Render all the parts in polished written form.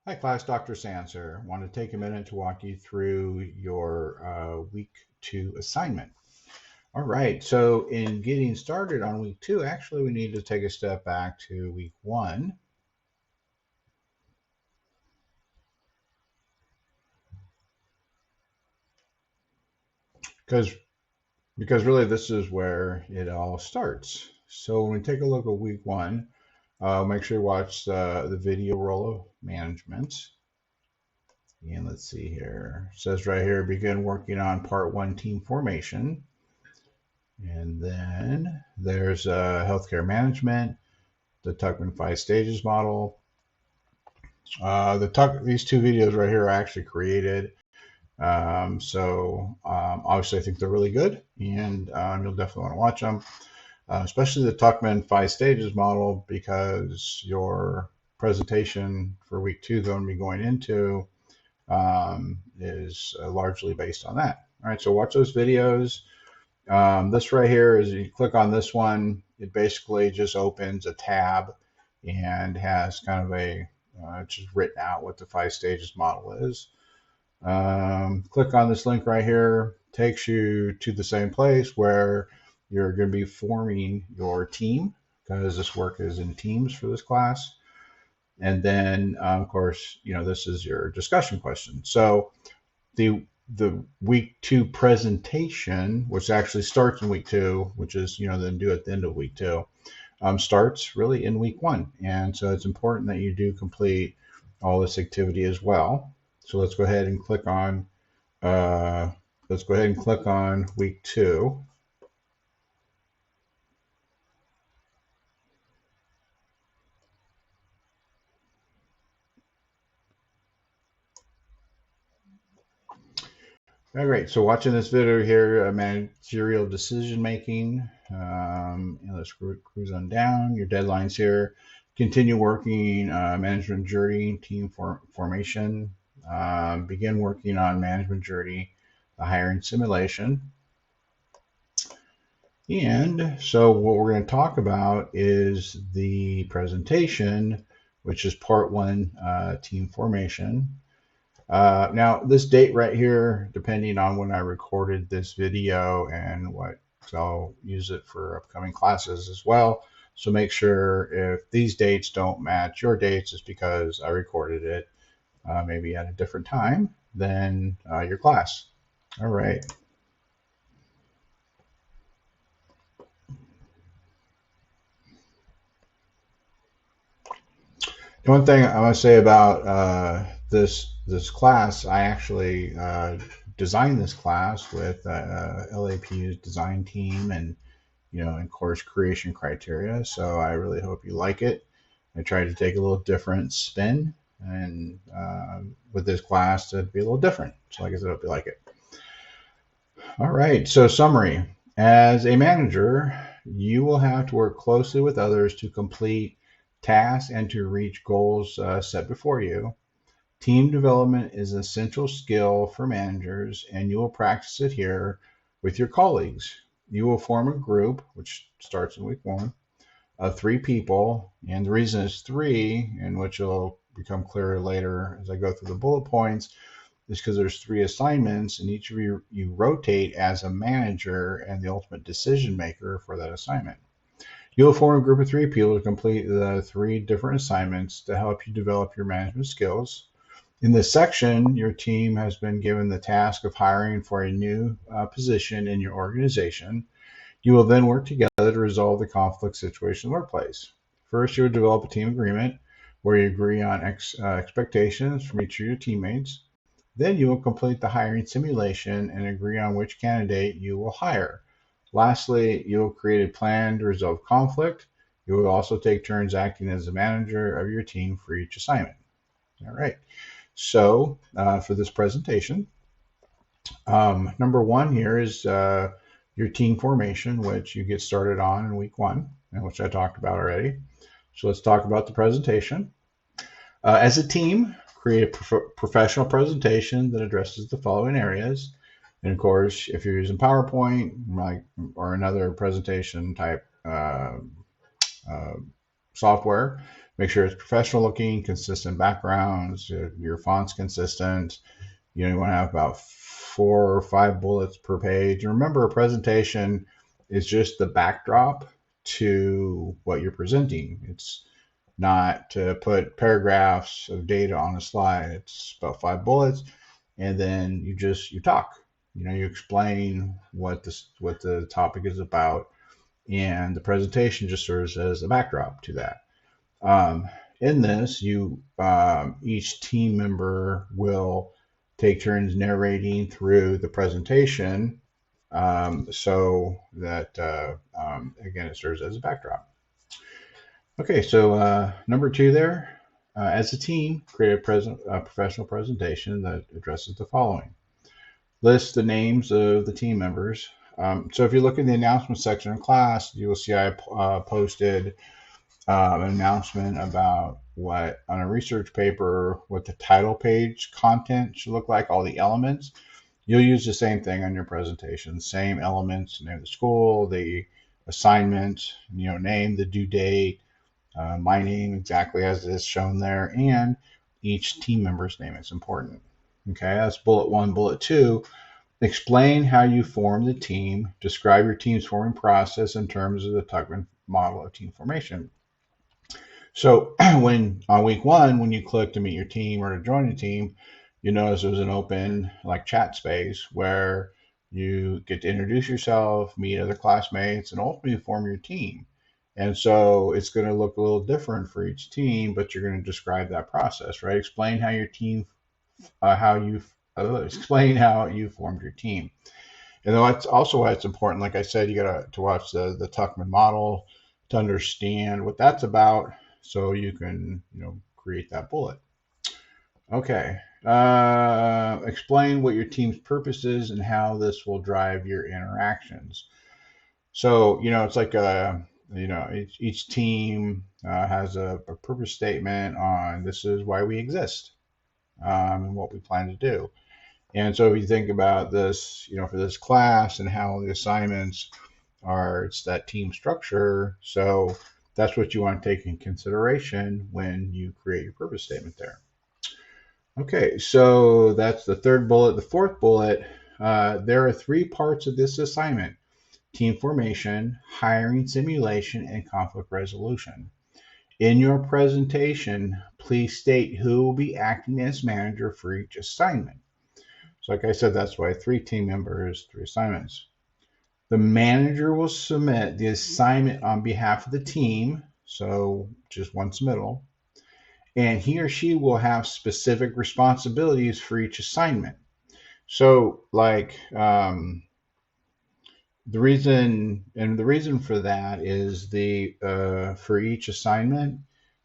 Hi class, Dr. Sands here. I want to take a minute to walk you through your week 2 assignment. All right, so in getting started on week 2, actually we need to take a step back to week 1. Because really this is where it all starts. So when we take a look at week 1, make sure you watch the video roll of management. And let's see here. It says right here, begin working on part 1 team formation. And then there's healthcare management, the Tuckman 5 stages model. These two videos right here are actually created. Obviously I think they're really good, and you'll definitely want to watch them, especially the Tuckman 5 stages model, because your presentation for week 2 going to be going into is largely based on that. All right, so watch those videos. This right here is, you click on this one, it basically just opens a tab and has kind of a, just written out what the 5 stages model is. Click on this link right here, takes you to the same place where you're going to be forming your team, because this work is in teams for this class. And then, of course, this is your discussion question. So the week 2 presentation, which actually starts in week 2, which is, then due at the end of week 2, starts really in week 1. And so it's important that you do complete all this activity as well. So let's go ahead and click on week 2. All right, so watching this video here, managerial decision making. Let's cruise on down. Your deadlines here. Continue working management journey, team formation. Begin working on management journey, the hiring simulation. And so what we're going to talk about is the presentation, which is part 1, team formation. Now, this date right here, depending on when I recorded this video so I'll use it for upcoming classes as well. So make sure if these dates don't match your dates, it's because I recorded it maybe at a different time than your class. All right. The one thing I want to say about this class, I actually designed this class with LAPU's design team and course creation criteria. So I really hope you like it. I tried to take a little different spin and with this class to be a little different. So like I said, I hope you like it. All right. So summary: as a manager, you will have to work closely with others to complete tasks and to reach goals set before you. Team development is an essential skill for managers, and you will practice it here with your colleagues. You will form a group, which starts in week 1, of 3 people. And the reason it's 3, and which will become clearer later as I go through the bullet points, is because there's 3 assignments, and each of you rotate as a manager and the ultimate decision maker for that assignment. You'll form a group of 3 people to complete the 3 different assignments to help you develop your management skills. In this section, your team has been given the task of hiring for a new position in your organization. You will then work together to resolve the conflict situation in the workplace. First, you will develop a team agreement where you agree on expectations from each of your teammates. Then you will complete the hiring simulation and agree on which candidate you will hire. Lastly, you will create a plan to resolve conflict. You will also take turns acting as the manager of your team for each assignment. All right. So for this presentation, number 1 here is your team formation, which you get started on in week 1, and which I talked about already. So let's talk about the presentation. As a team, create a professional presentation that addresses the following areas. And of course, if you're using PowerPoint or another presentation type software, Make sure it's professional looking, consistent backgrounds, your font's consistent. You want to have about 4 or 5 bullets per page. And remember, a presentation is just the backdrop to what you're presenting. It's not to put paragraphs of data on a slide. It's about 5 bullets, and then you talk. You explain what the topic is about, and the presentation just serves as a backdrop to that. In this, each team member will take turns narrating through the presentation, so that again it serves as a backdrop. Okay, so number 2 there. As a team, create a professional presentation that addresses the following. List the names of the team members. So if you look in the announcement section in class, you will see I posted an announcement about what, on a research paper, what the title page content should look like, all the elements. You'll use the same thing on your presentation, same elements, name of the school, the assignment, name, the due date, my name exactly as it is shown there, and each team member's name. It's important. Okay, that's bullet 1. Bullet 2, explain how you form the team. Describe your team's forming process in terms of the Tuckman model of team formation. So when on week 1, when you click to meet your team or to join a team, you notice there's an open chat space where you get to introduce yourself, meet other classmates, and ultimately form your team. And so it's going to look a little different for each team, but you're going to describe that process, right? Explain how your team, explain how you formed your team. And that's also why it's important. Like I said, you got to watch the Tuckman model to understand what that's about, so you can create that bullet. Okay. Explain what your team's purpose is and how this will drive your interactions. So it's like each team has a purpose statement on this is why we exist, and what we plan to do. And so if you think about this, for this class and how the assignments are, it's that team structure. So that's what you want to take in consideration when you create your purpose statement there. Okay, so that's the 3rd bullet. The 4th bullet, there are 3 parts of this assignment: team formation, hiring simulation, and conflict resolution. In your presentation, please state who will be acting as manager for each assignment. So like I said, that's why 3 team members, 3 assignments. The manager will submit the assignment on behalf of the team, so just one submittal, and he or she will have specific responsibilities for each assignment. So the reason for that is for each assignment,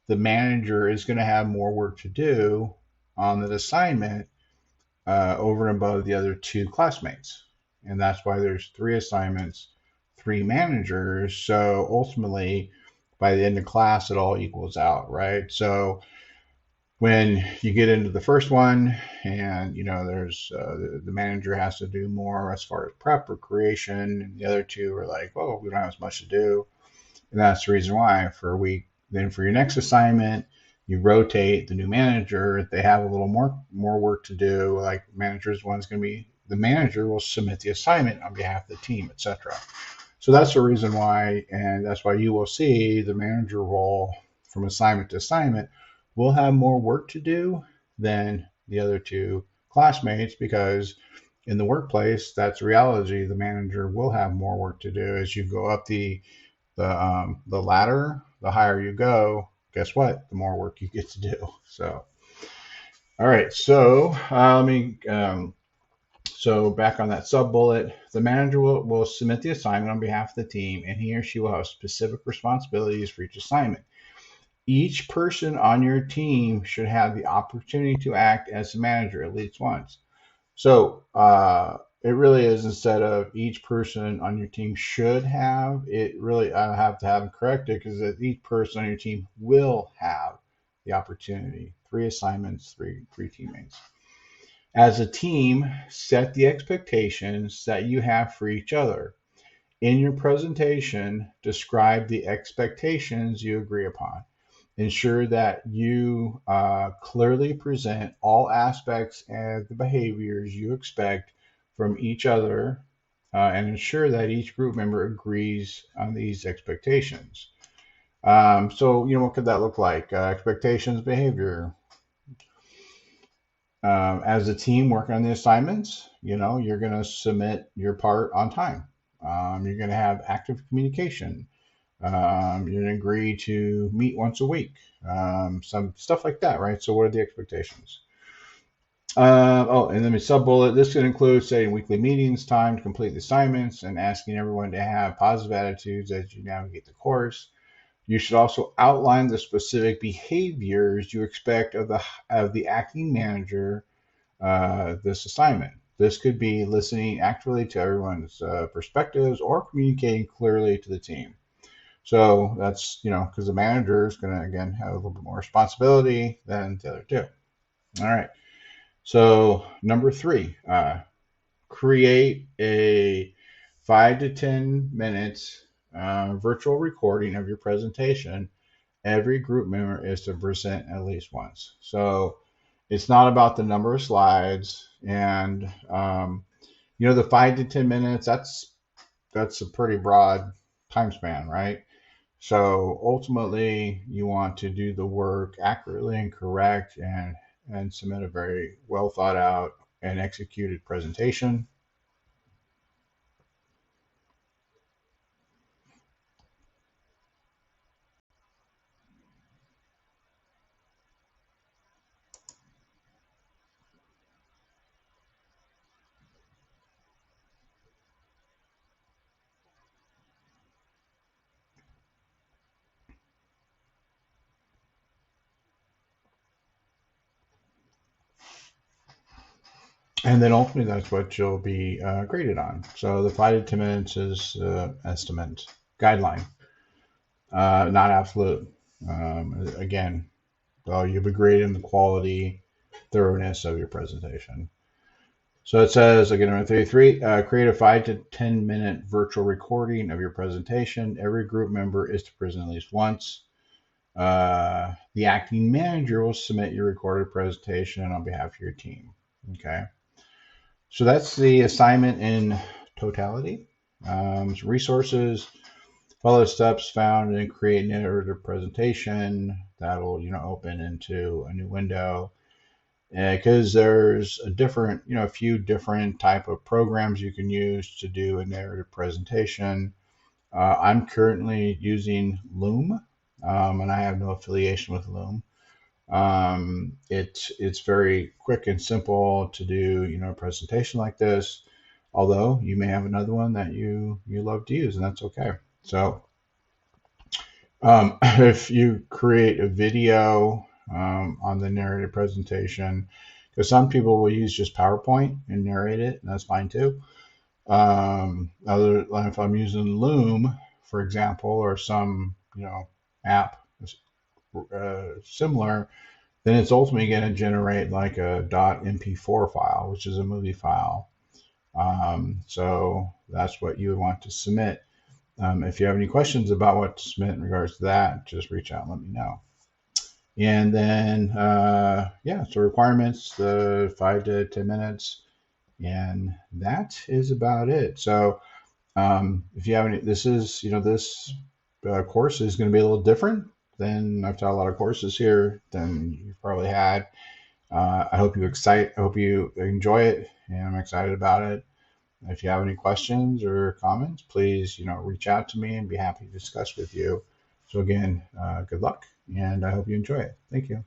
the manager is going to have more work to do on that assignment over and above the other 2 classmates. And that's why there's 3 assignments, 3 managers. So ultimately, by the end of class, it all equals out, right? So when you get into the first one, and there's the manager has to do more as far as prep or creation, and the other 2 are like, oh, we don't have as much to do. And that's the reason why for your next assignment, you rotate the new manager. They have a little more work to do. Like manager's one's going to be, the manager will submit the assignment on behalf of the team, etc. So that's the reason why, and that's why you will see the manager role from assignment to assignment will have more work to do than the other 2 classmates, because in the workplace, that's reality. The manager will have more work to do as you go up the ladder. The higher you go, guess what? The more work you get to do. So, all right. So so back on that sub bullet, the manager will submit the assignment on behalf of the team, and he or she will have specific responsibilities for each assignment. Each person on your team should have the opportunity to act as the manager at least once. So it really is, instead of each person on your team should have, it really, I have to have it corrected, because each person on your team will have the opportunity. 3 assignments, three teammates. As a team, set the expectations that you have for each other. In your presentation, describe the expectations you agree upon. Ensure that you clearly present all aspects and the behaviors you expect from each other, and ensure that each group member agrees on these expectations. So, what could that look like? Expectations, behavior. As a team working on the assignments, you're going to submit your part on time. You're going to have active communication. You're going to agree to meet once a week. Some stuff like that, right? So, what are the expectations? And then we sub bullet. This could include setting weekly meetings, time to complete the assignments, and asking everyone to have positive attitudes as you navigate the course. You should also outline the specific behaviors you expect of the acting manager this assignment. This could be listening actively to everyone's perspectives or communicating clearly to the team. So that's, because the manager is going to, again, have a little bit more responsibility than the other two. All right. So number 3, create a 5 to 10 minutes virtual recording of your presentation. Every group member is to present at least once. So it's not about the number of slides, and the 5 to 10 minutes. That's a pretty broad time span, right? So ultimately, you want to do the work accurately and correct, and submit a very well thought out and executed presentation. And then ultimately, that's what you'll be graded on. So the 5 to 10 minutes is estimate guideline, not absolute. Again, you'll be graded in the quality, thoroughness of your presentation. So it says, again, number 33, create a 5 to 10 minute virtual recording of your presentation. Every group member is to present at least once. The acting manager will submit your recorded presentation on behalf of your team. Okay. So that's the assignment in totality. Resources, follow steps found, and create an iterative presentation that will, open into a new window. Because there's a few different type of programs you can use to do a narrative presentation. I'm currently using Loom, and I have no affiliation with Loom. It's very quick and simple to do, a presentation like this. Although you may have another one that you love to use, and that's okay. So if you create a video on the narrative presentation, because some people will use just PowerPoint and narrate it, and that's fine too. If I'm using Loom, for example, or some app similar, then it's ultimately going to generate like a .mp4 file, which is a movie file. So that's what you would want to submit. If you have any questions about what to submit in regards to that, just reach out and let me know. And then, so requirements, the 5 to 10 minutes, and that is about it. So if you have any, this course is going to be a little different than I've taught a lot of courses here than you've probably had. I hope you enjoy it, and I'm excited about it. If you have any questions or comments, please, reach out to me and be happy to discuss with you. So again, good luck, and I hope you enjoy it. Thank you.